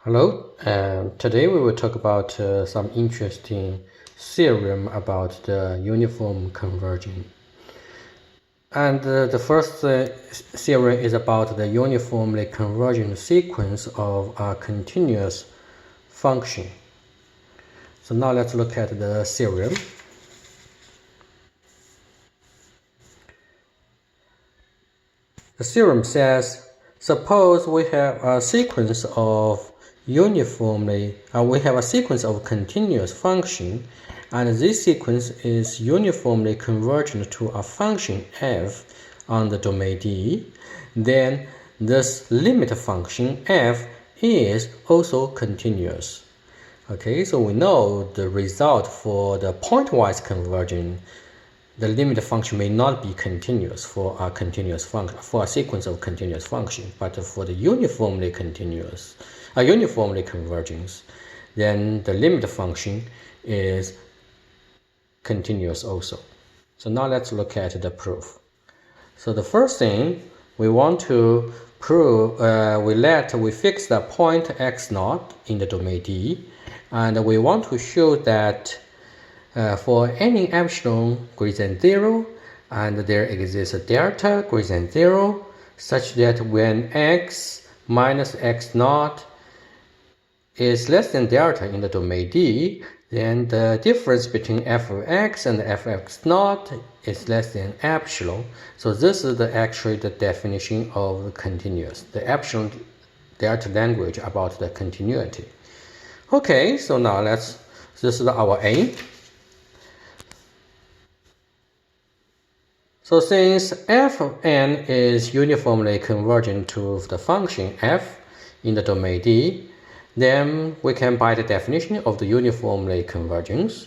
Hello, today we will talk about some interesting theorem about the uniform convergence. And the first theorem is about the uniformly convergent sequence of a continuous function. So now let's look at the theorem. The theorem says, suppose we have a sequence of continuous function, and this sequence is uniformly convergent to a function f on the domain D. Then this limit function f is also continuous. Okay, so we know the result for the pointwise convergence. The limit function may not be continuous for a sequence of continuous functions, but for the uniformly convergence, then the limit function is continuous also. So now let's look at the proof. So the first thing we want to prove, we fix the point x0 in the domain D, and we want to show that for any epsilon greater than 0, and there exists a delta greater than 0, such that when x minus x0 is less than delta in the domain D, then the difference between f of x and f of x0 is less than epsilon. So this is actually the definition of continuous, the epsilon delta language about the continuity. Okay, so now this is our aim. So since f of n is uniformly convergent to the function f in the domain D, then we can by the definition of the uniformly convergence,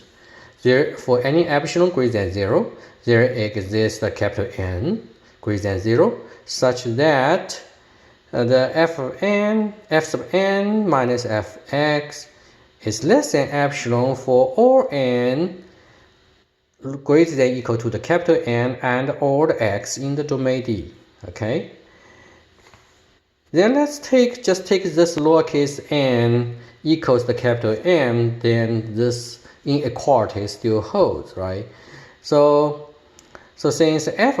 for any epsilon greater than 0, there exists a capital N greater than 0, such that the f sub n minus fx is less than epsilon for all n greater than or equal to the capital N and all the x in the domain D. Okay. Then let's just take this lowercase n equals the capital M, then this inequality still holds, right? So since f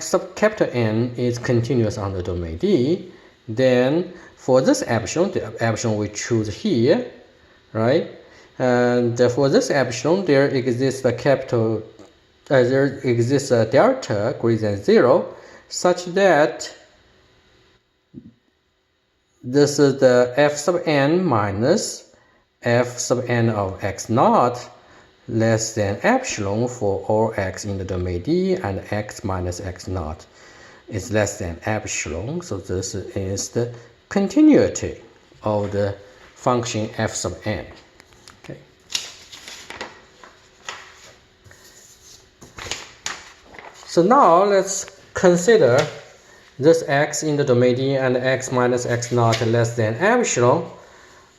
sub capital N is continuous on the domain D, then for this epsilon, the epsilon we choose here, right? And for this epsilon, there exists a delta greater than 0, such that this is the f sub n minus f sub n of x0 less than epsilon for all x in the domain D, and x minus x0 is less than epsilon. So this is the continuity of the function f sub n. Okay. So now let's consider this x in the domain D and x minus x0 less than epsilon.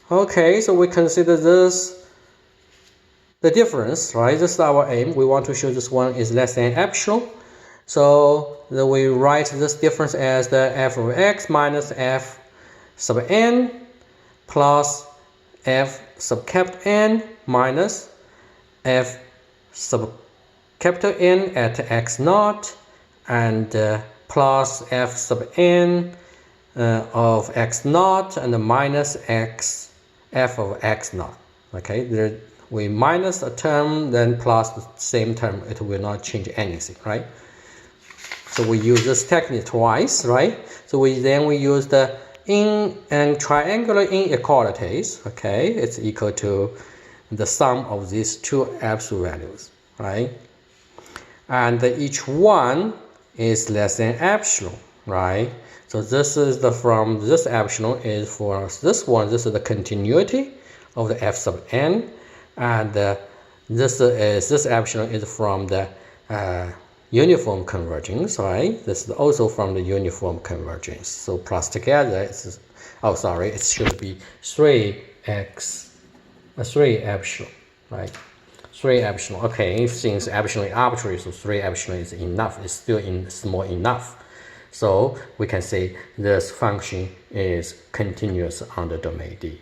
Okay, so we consider this the difference, right? This is our aim. We want to show this one is less than epsilon. So then we write this difference as the f of x minus f sub n plus f sub capital N minus f sub capital N at x0 and plus f sub n of x0 and minus f of x0. Okay, there we minus a term, then plus the same term. It will not change anything, right? So we use this technique twice, right? So we use the triangular inequalities. Okay, it's equal to the sum of these two absolute values, right? And each one is less than epsilon, right? So this is from this epsilon is for this one. This is the continuity of the f sub n, and this epsilon is from the uniform convergence, right? This is also from the uniform convergence. So plus together, it should be 3 epsilon, right? 3 epsilon. Okay, since epsilon is arbitrary, so 3 epsilon is enough. It's still small enough. So we can say this function is continuous on the domain D.